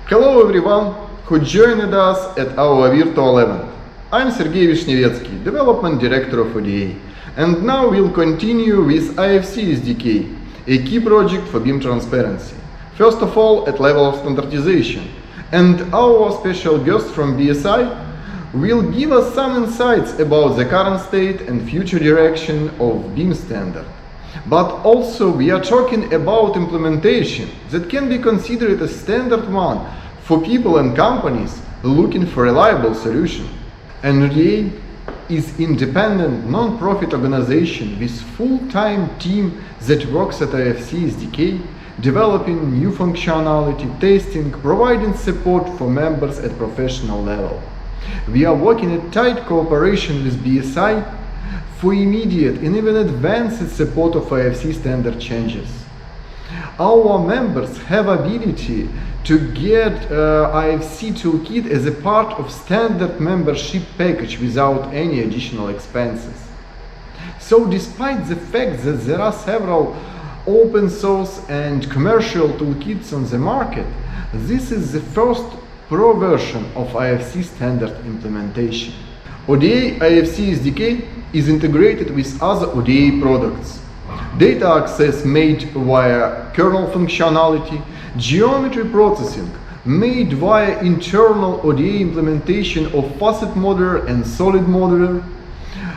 Hello everyone who joined us at our virtual event. I'm Sergey Vishnevetsky, Development Director of ODA, and now we'll continue with IFC SDK, a key project for BIM transparency. First of all, at level of standardization, and our special guest from BSI will give us some insights about the current state and future direction of BIM standard. But also we are talking about implementation that can be considered a standard one for people and companies looking for a reliable solution. ODA is independent non-profit organization with full-time team that works at IFC SDK, developing new functionality, testing, providing support for members at professional level. We are working in tight cooperation with BSI for immediate and even advanced support of IFC standard changes. Our members have ability to get IFC Toolkit as a part of standard membership package without any additional expenses. So despite the fact that there are several open source and commercial toolkits on the market, this is the first pro version of IFC standard implementation. ODA IFC SDK is integrated with other ODA products. Data access made via kernel functionality, geometry processing made via internal ODA implementation of Facet Modeler and Solid Modeler.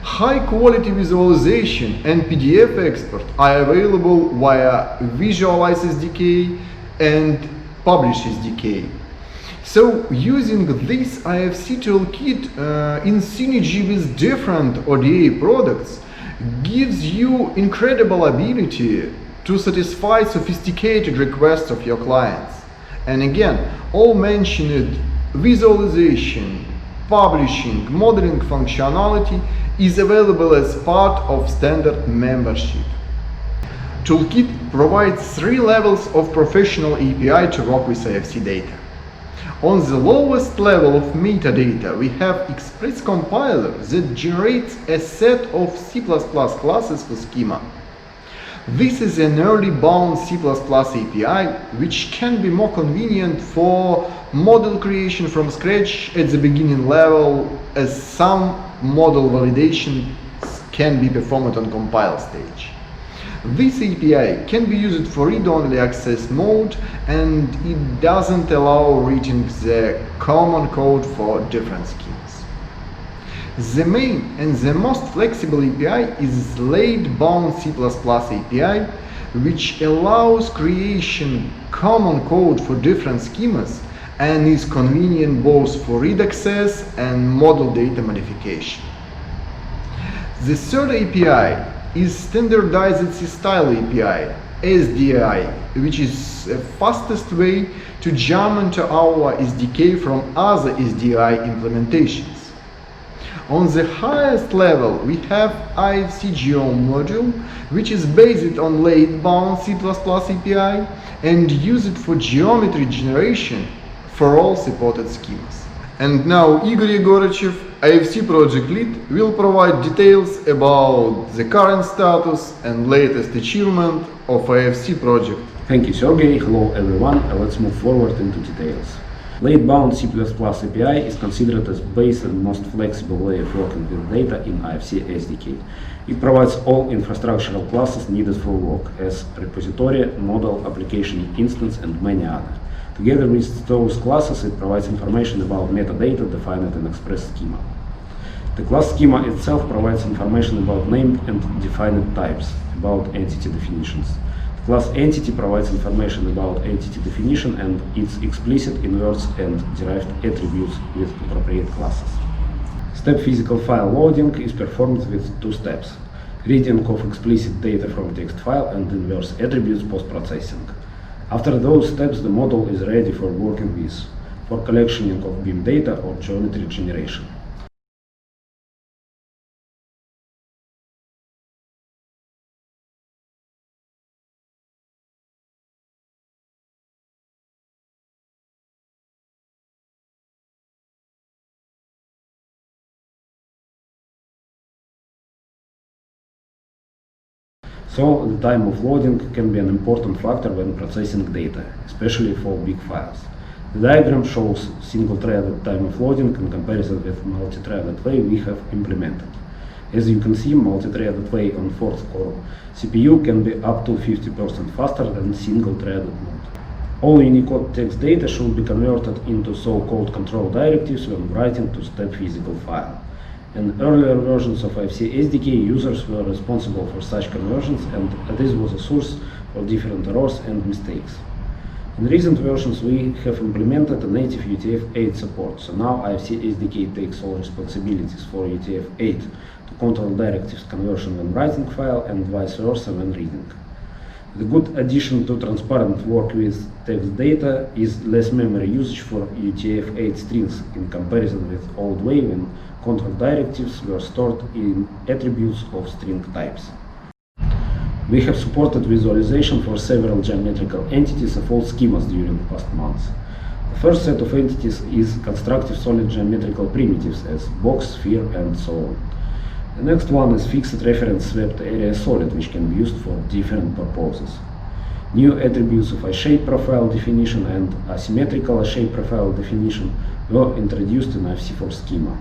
High quality visualization and PDF export are available via Visualize SDK and Publish SDK. So using this IFC toolkit in synergy with different ODA products gives you incredible ability to satisfy sophisticated requests of your clients. And again, all mentioned visualization, publishing, modeling functionality is available as part of standard membership. Toolkit provides 3 levels of professional API to work with IFC data. On the lowest level of metadata, we have Express compiler that generates a set of C++ classes for schema. This is an early bound C++ API, which can be more convenient for model creation from scratch at the beginning level, as some model validation can be performed on compile stage. This API can be used for read-only access mode, and it doesn't allow reading the common code for different schemes. The main and the most flexible API is slate-bound C++ API, which allows creation common code for different schemas and is convenient both for read access and model data modification. The third API is Standardized C-Style API, SDI, which is the fastest way to jump into our SDK from other SDI implementations. On the highest level, we have IFC Geo module, which is based on late-bound C++ API and used for geometry generation for all supported schemas. And now Igor Yegorachev, IFC project lead, will provide details about the current status and latest achievement of IFC project. Thank you, Sergey. Hello everyone. Let's move forward into details. Late-bound C++ API is considered as base and most flexible way of working with data in IFC SDK. It provides all infrastructural classes needed for work, as repository, model, application instance, and many others. Together with those classes, it provides information about metadata defined in Express schema. The class schema itself provides information about named and defined types, about entity definitions. The class entity provides information about entity definition and its explicit, inverse, and derived attributes with appropriate classes. Step physical file loading is performed with 2 steps: reading of explicit data from text file and inverse attributes post-processing. After those steps, the model is ready for working with, for collectioning of BIM data or geometry generation. So the time of loading can be an important factor when processing data, especially for big files. The diagram shows single-threaded time offloading in comparison with multi-threaded way we have implemented. As you can see, multi-threaded way on 4th core CPU can be up to 50% faster than single-threaded mode. All Unicode text data should be converted into so-called control directives when writing to step physical file. In earlier versions of IFC SDK, users were responsible for such conversions, and this was a source for different errors and mistakes. In recent versions, we have implemented a native UTF-8 support, so now IFC SDK takes all responsibilities for UTF-8 to control directives conversion when writing file and vice versa when reading. The good addition to transparent work with text data is less memory usage for UTF-8 strings in comparison with old way when control directives were stored in attributes of string types. We have supported visualization for several geometrical entities of all schemas during the past months. The first set of entities is constructive solid geometrical primitives as box, sphere, and so on. The next one is fixed reference swept area solid, which can be used for different purposes. New attributes of a shape profile definition and asymmetrical shape profile definition were introduced in IFC4 schema,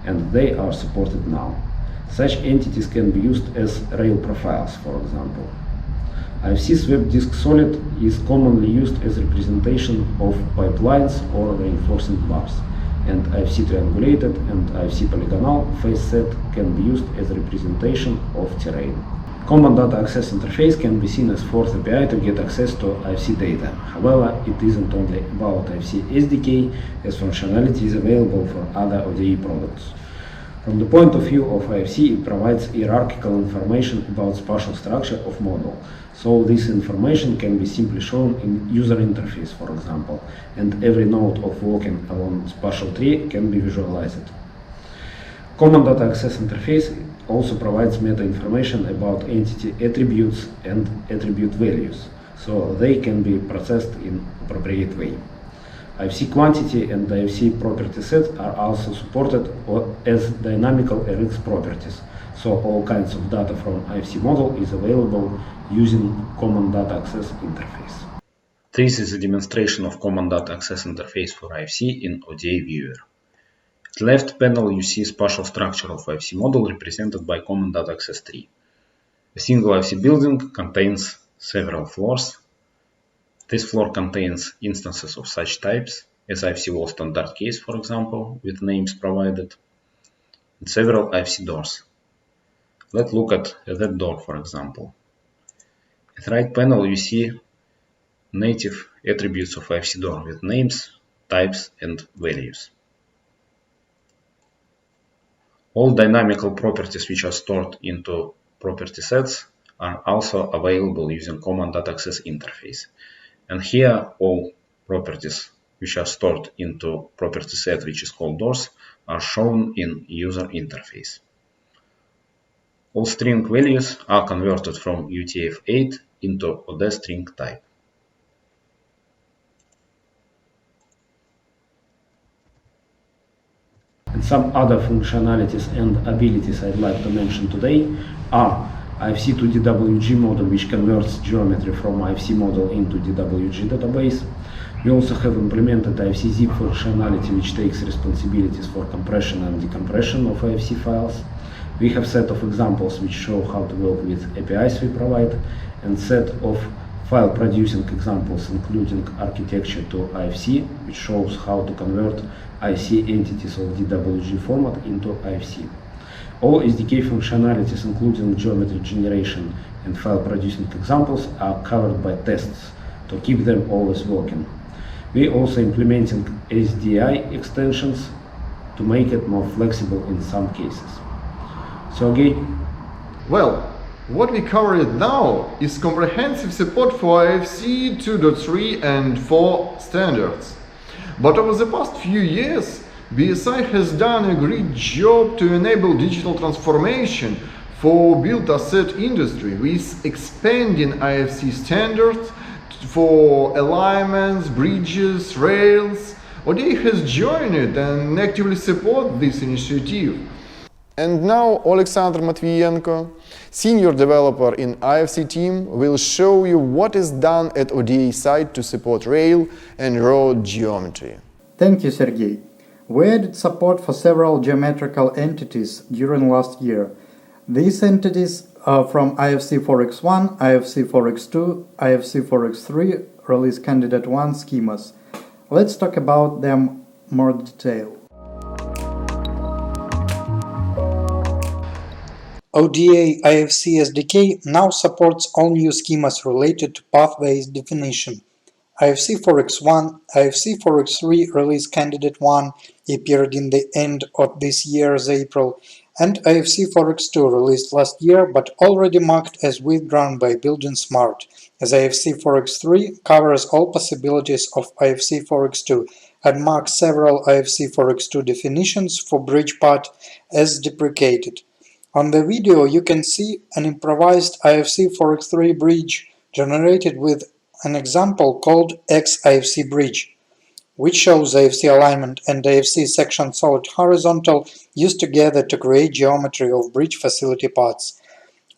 and they are supported now. Such entities can be used as rail profiles, for example. IFC swept disk solid is commonly used as representation of pipelines or reinforcing bars, and IFC triangulated and IFC polygonal face set can be used as representation of terrain. Common data access interface can be seen as fourth API to get access to IFC data. However, it isn't only about IFC SDK, as functionality is available for other ODE products. From the point of view of IFC, it provides hierarchical information about spatial structure of model. So this information can be simply shown in user interface, for example, and every node of walking along spatial tree can be visualized. Common data access interface also provides meta information about entity attributes and attribute values, so they can be processed in appropriate way. IFC quantity and IFC property set are also supported as dynamical RX properties, so all kinds of data from IFC model is available using Common Data Access Interface. This is a demonstration of Common Data Access Interface for IFC in ODE Viewer. At the left panel you see spatial structure of IFC model represented by Common Data Access tree. A single IFC building contains several floors. This floor contains instances of such types as IFC wall standard case, for example, with names provided, and several IFC doors. Let's look at that door, for example. At the right panel you see native attributes of IFC door with names, types, and values. All dynamical properties which are stored into property sets are also available using Common Data Access Interface. And here all properties which are stored into property set which is called doors are shown in user interface. All string values are converted from UTF-8 into ODE string type. And some other functionalities and abilities I'd like to mention today are IFC to DWG model, which converts geometry from IFC model into DWG database. We also have implemented IFC zip functionality, which takes responsibilities for compression and decompression of IFC files. We have set of examples which show how to work with APIs we provide, and set of file producing examples including architecture to IFC, which shows how to convert IFC entities of DWG format into IFC. All SDK functionalities, including geometry generation and file producing examples, are covered by tests to keep them always working. We also implementing SDI extensions to make it more flexible in some cases. Sergey? Well, what we covered now is comprehensive support for IFC 2.3 and 4 standards. But over the past few years, BSI has done a great job to enable digital transformation for built asset industry with expanding IFC standards for alignments, bridges, rails. ODE has joined it and actively supports this initiative. And now Alexander Matvienko, senior developer in IFC team, will show you what is done at ODA site to support rail and road geometry. Thank you, Sergey. We added support for several geometrical entities during last year. These entities are from IFC4X1, IFC4X2, IFC4X3, Release Candidate 1 schemas. Let's talk about them more detail. ODA IFC SDK now supports all new schemas related to pathways definition. IFC4X1, IFC4X3 Release Candidate 1 appeared in the end of this year's April, and IFC4X2 released last year but already marked as withdrawn by Building Smart, as IFC4X3 covers all possibilities of IFC4X2 and marks several IFC4X2 definitions for bridge path as deprecated. On the video you can see an improvised IFC4X3 bridge generated with an example called XIFC bridge, which shows IFC alignment and IFC section solid horizontal used together to create geometry of bridge facility parts.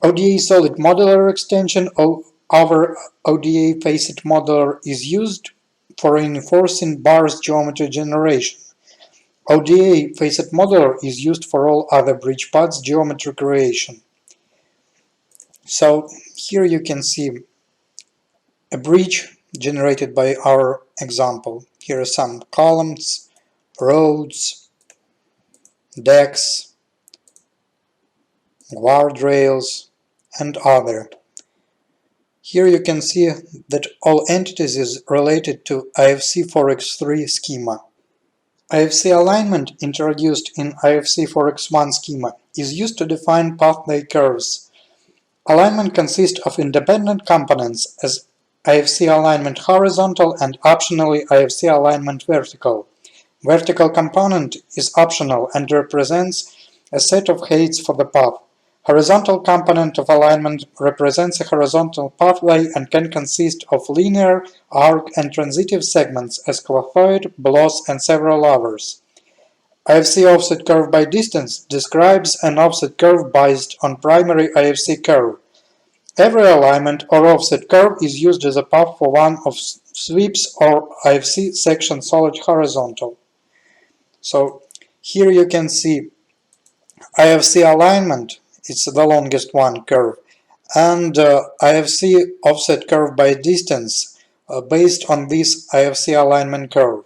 ODA solid modeler extension over ODA facet modeler is used for reinforcing bars geometry generation. ODA facet modeler is used for all other bridge parts geometry creation. So here you can see a bridge generated by our example. Here are some columns, roads, decks, guardrails, and other. Here you can see that all entities is related to IFC4X3 schema. IFC alignment introduced in IFC4X1 schema is used to define pathway curves. Alignment consists of independent components as IFC alignment horizontal and optionally IFC alignment vertical. Vertical component is optional and represents a set of heights for the path. Horizontal component of alignment represents a horizontal pathway and can consist of linear, arc, and transitive segments as clathoid, bloss, and several others. IFC offset curve by distance describes an offset curve based on primary IFC curve. Every alignment or offset curve is used as a path for one of sweeps or IFC section solid horizontal. So here you can see IFC alignment, it's the longest one curve, and IFC offset curve by distance based on this IFC alignment curve.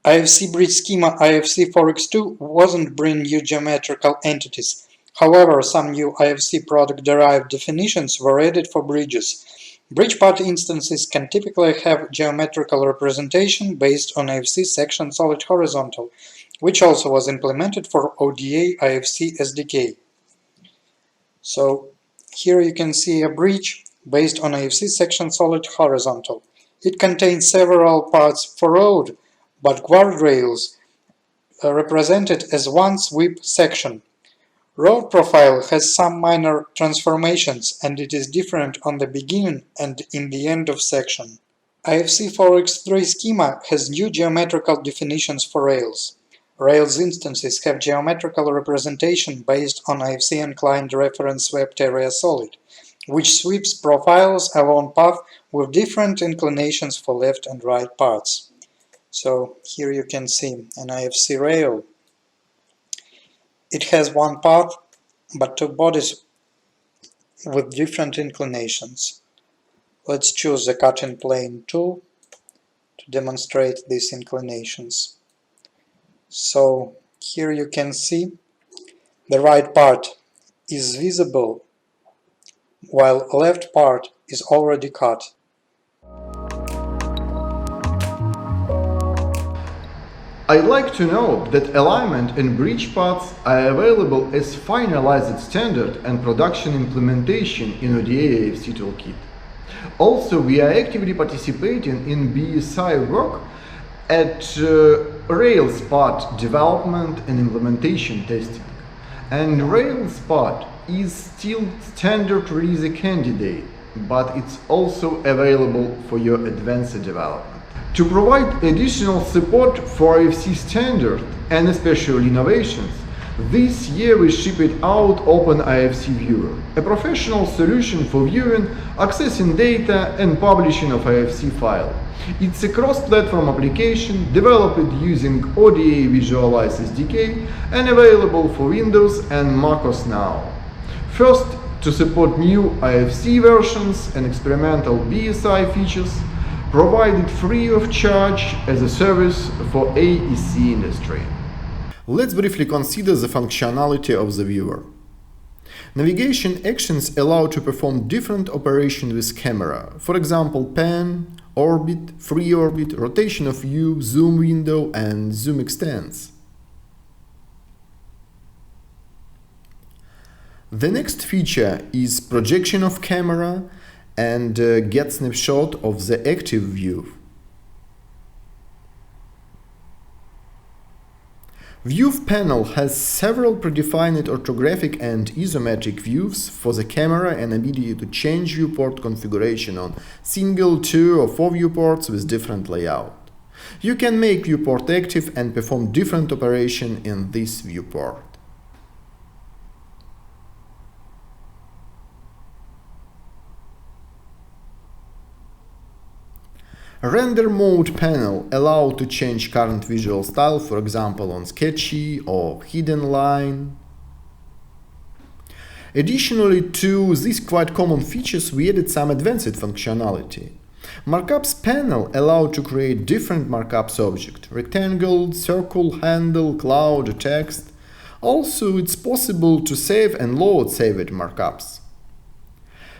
IFC bridge schema IFC4X2 wasn't bring new geometrical entities. However, some new IFC product-derived definitions were added for bridges. Bridge path instances can typically have geometrical representation based on IFC section solid horizontal, which also was implemented for ODA IFC SDK. So here you can see a bridge based on IFC section solid horizontal. It contains several parts for road, but guardrails are represented as one sweep section. Road profile has some minor transformations and it is different on the beginning and in the end of section. IFC4X3 schema has new geometrical definitions for rails. Rails instances have geometrical representation based on IFC inclined reference swept area solid, which sweeps profiles along path with different inclinations for left and right parts. So here you can see an IFC rail. It has one path but two bodies with different inclinations. Let's choose the cutting plane tool to demonstrate these inclinations. So here you can see the right part is visible while left part is already cut. I'd like to note that alignment and bridge paths are available as finalized standard and production implementation in ODA IFC Toolkit. Also, we are actively participating in BSI work at Rails path development and implementation testing. And Rails path is still standard release candidate, but it's also available for your advanced development. To provide additional support for IFC standard and especially innovations, This year we shipped out OpenIFC Viewer, a professional solution for viewing, accessing data and publishing of IFC file. It's a cross-platform application developed using ODA Visualize SDK and available for Windows and macOS now. First, to support new IFC versions and experimental BSI features, provided free of charge as a service for AEC industry. Let's briefly consider the functionality of the viewer. Navigation actions allow to perform different operations with camera, for example pan, orbit, free orbit, rotation of view, zoom window and zoom extents. The next feature is projection of camera and get snapshot of the active view. View panel has several predefined orthographic and isometric views for the camera and ability to change viewport configuration on single, 2 or 4 viewports with different layout. You can make viewport active and perform different operations in this viewport. Render mode panel allows to change current visual style, for example on sketchy or hidden line. Additionally to these quite common features, we added some advanced functionality. Markups panel allows to create different markups objects: rectangle, circle, handle, cloud, or text. Also, it's possible to save and load saved markups.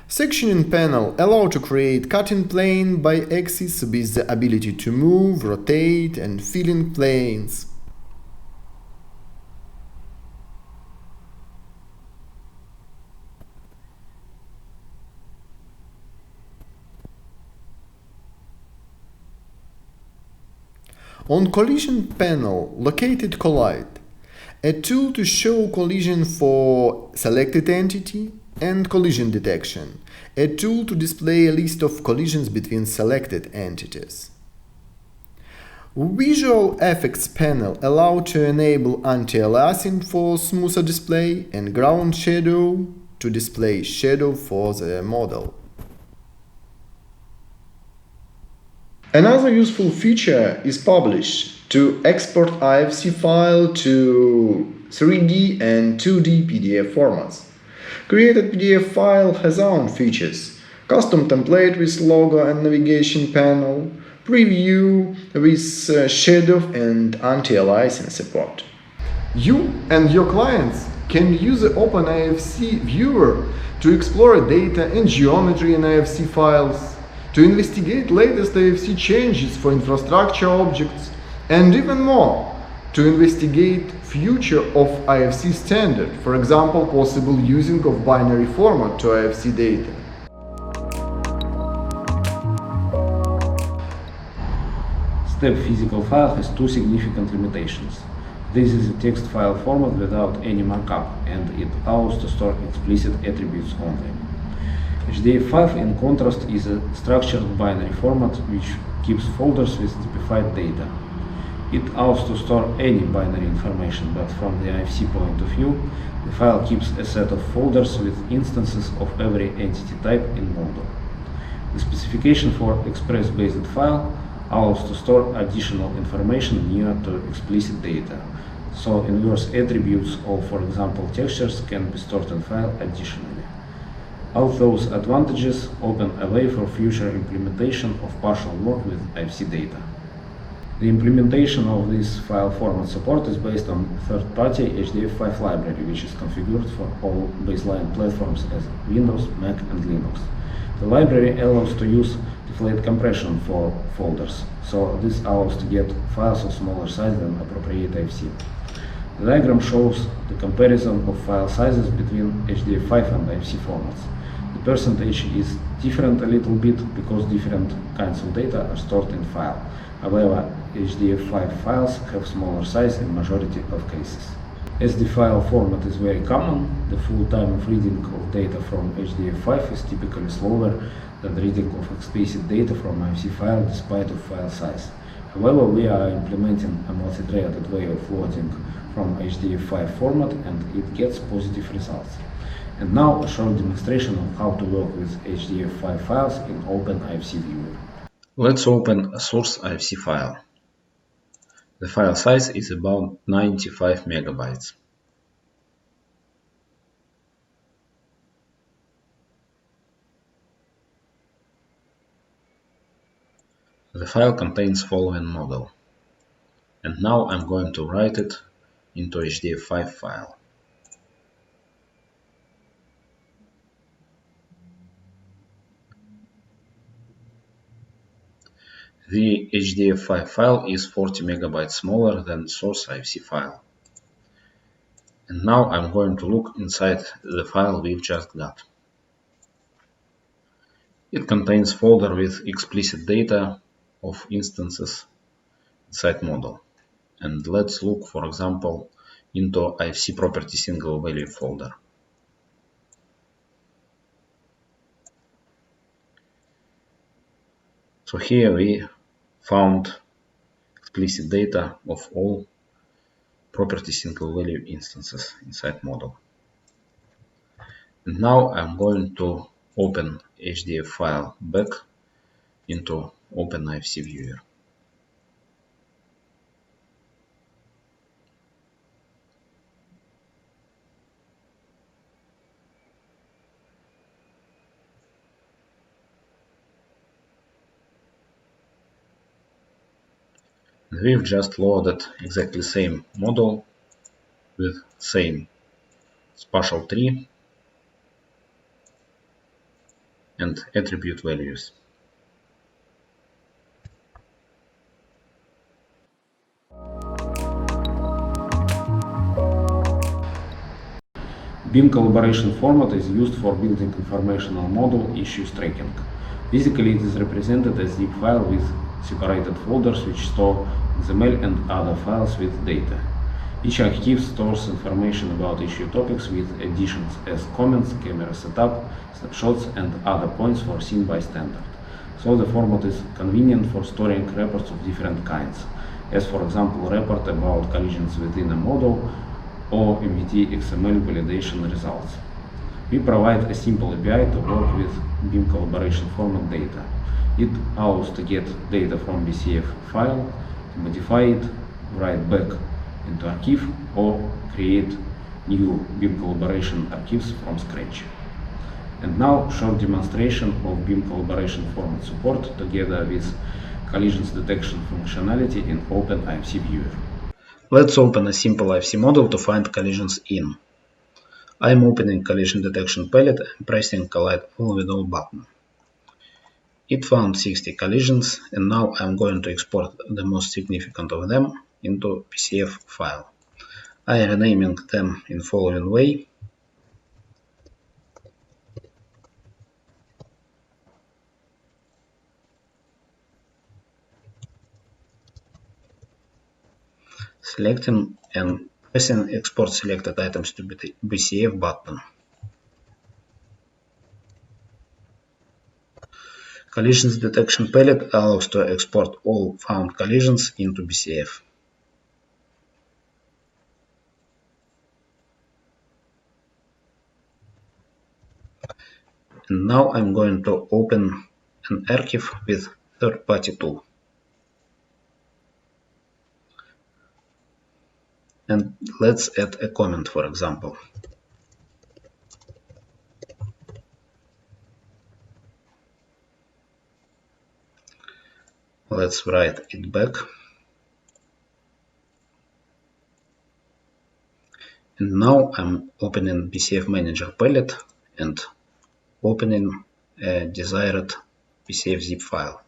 Sectioning panel allows to create cutting plane by axis with the ability to move, rotate and fill in planes. On collision panel, located collide, a tool to show collision for selected entity, and collision detection, a tool to display a list of collisions between selected entities. Visual effects panel allows to enable anti-aliasing for smoother display and ground shadow to display shadow for the model. Another useful feature is Publish, to export IFC file to 3D and 2D PDF formats. Created PDF file has own features: custom template with logo and navigation panel, preview with shadow and anti-aliasing support. You and your clients can use the OpenIFC Viewer to explore data and geometry in IFC files, to investigate latest IFC changes for infrastructure objects, and even more, to investigate future of IFC standard, for example, possible using of binary format to IFC data. Step physical file has two significant limitations. This is a text file format without any markup, and it allows to store explicit attributes only. HDF5, in contrast, is a structured binary format which keeps folders with typified data. It allows to store any binary information, but from the IFC point of view, the file keeps a set of folders with instances of every entity type in Mondo. The specification for Express-based file allows to store additional information near to explicit data, so inverse attributes or, for example, textures can be stored in file additionally. All those advantages open a way for future implementation of partial work with IFC data. The implementation of this file format support is based on third-party HDF5 library, which is configured for all baseline platforms as Windows, Mac, and Linux. The library allows to use deflate compression for folders, so this allows to get files of smaller size than appropriate IFC. The diagram shows the comparison of file sizes between HDF5 and IFC formats. The percentage is different a little bit because different kinds of data are stored in file. However, HDF5 files have smaller size in majority of cases. As the file format is very common, the full time of reading of data from HDF5 is typically slower than reading of explicit data from IFC file despite of file size. However, we are implementing a multi-threaded way of loading from HDF5 format and it gets positive results. And now a short demonstration of how to work with HDF5 files in OpenIFC Viewer. Let's open a source IFC file. The file size is about 95 megabytes. The file contains following model, and now I'm going to write it into HDF5 file. The HDF5 file is 40 megabytes smaller than the source IFC file. And now I'm going to look inside the file we've just got. It contains folder with explicit data of instances inside model. And let's look, for example, into IFC property single value folder. So here we found explicit data of all property single value instances inside model. And now I'm going to open HDF file back into OpenIFC Viewer. We've just loaded exactly same model with same spatial tree and attribute values. BIM collaboration format is used for building informational model issues tracking. Physically, it is represented as zip file with separated folders which store XML and other files with data. Each archive stores information about issue topics with additions as comments, camera setup, snapshots, and other points foreseen by standard. So the format is convenient for storing reports of different kinds, as for example report about collisions within a model or MVT XML validation results. We provide a simple API to work with BIM collaboration format data. It allows to get data from BCF file, to modify it, write back into archive, or create new BIM collaboration archives from scratch. And now short demonstration of BIM collaboration format support together with collisions detection functionality in OpenIFC Viewer. Let's open a simple IFC model to find collisions in. I'm opening collision detection palette and pressing collide all with all button. It found 60 collisions, and now I'm going to export the most significant of them into BCF file. I am renaming them in following way. Selecting and pressing export selected items to BCF button. Collisions detection palette allows to export all found collisions into BCF. And now I'm going to open an archive with third-party tool. And let's add a comment, for example. Let's write it back. And now I'm opening BCF Manager palette and opening a desired BCF zip file.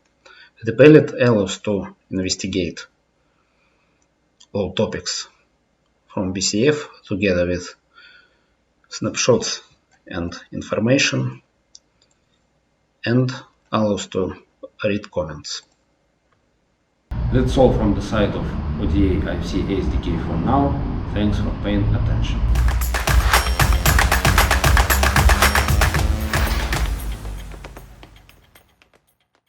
The palette allows to investigate all topics from BCF together with snapshots and information, and allows to read comments. That's all from the side of ODA IFC SDK for now. Thanks for paying attention.